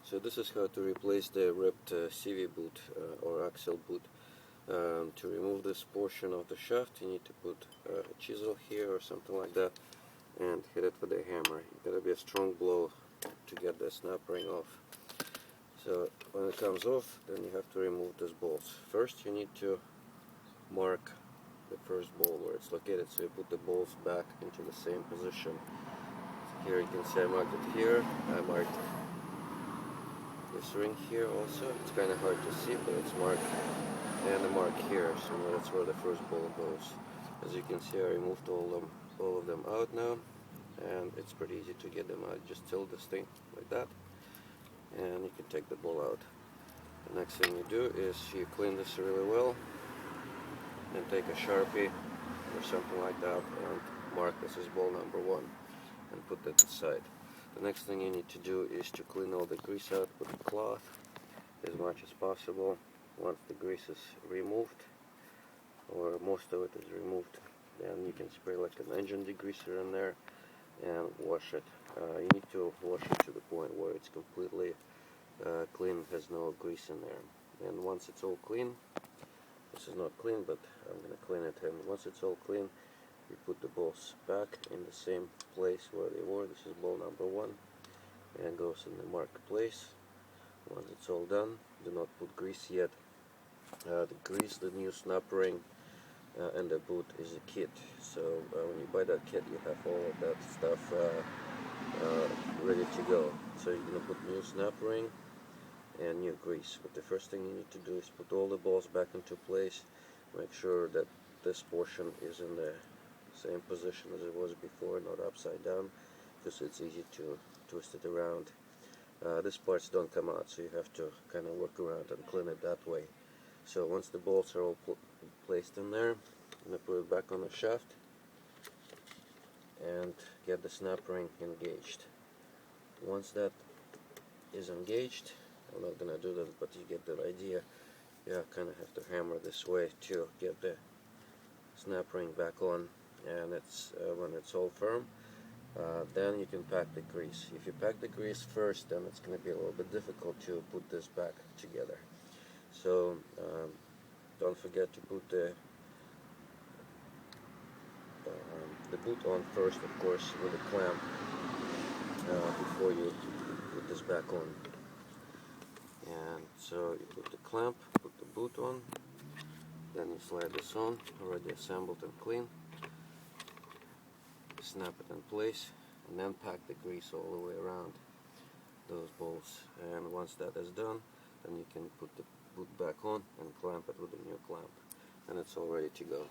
So this is how to replace the ripped CV boot or axle boot. To remove this portion of the shaft, you need to put a chisel here or something like that and hit it with a hammer. It's gotta be a strong blow to get the snap ring off. So when it comes off, then you have to remove these bolts. First you need to mark the first bolt where it's located, so you put the bolts back into the same position. Here you can see I marked it here, I marked this ring here also. It's kind of hard to see, but it's marked, and the mark here, so that's where the first bolt goes. As you can see, I removed all of them out now, and it's pretty easy to get them out. Just tilt this thing like that, and you can take the bolt out. The next thing you do is you clean this really well, and take a Sharpie or something like that and mark this as bolt number 1 and put that aside. The next thing you need to do is to clean all the grease out with a cloth as much as possible. Once the grease is removed, or most of it is removed, then you can spray like an engine degreaser in there and wash it. You need to wash it to the point where it's completely clean, has no grease in there. And once it's all clean, this is not clean, but I'm going to clean it, and once it's all clean, you put the bolts back in the same place where they were. This is bolt number 1, and goes in the marked place. Once it's all done, do not put grease yet. The grease, the new snap ring, and the boot is a kit. So when you buy that kit, you have all of that stuff ready to go. So you're going to put new snap ring and new grease. But the first thing you need to do is put all the bolts back into place. Make sure that this portion is in the same position as it was before, not upside down, because it's easy to twist it around. These parts don't come out, so you have to kind of work around and clean it that way. So once the bolts are all placed in there, I'm going to put it back on the shaft and get the snap ring engaged. Once that is engaged, I'm not going to do that, but you get the idea. Yeah, kind of have to hammer this way to get the snap ring back on, and it's when it's all firm, then you can pack the grease. If you pack the grease first, then it's going to be a little bit difficult to put this back together. So don't forget to put the boot on first, of course, with a clamp before you put this back on. And so you put the clamp, put the boot on, then you slide this on, already assembled and clean. Snap it in place, and then pack the grease all the way around those bolts. And once that is done, then you can put the boot back on and clamp it with a new clamp, and it's all ready to go.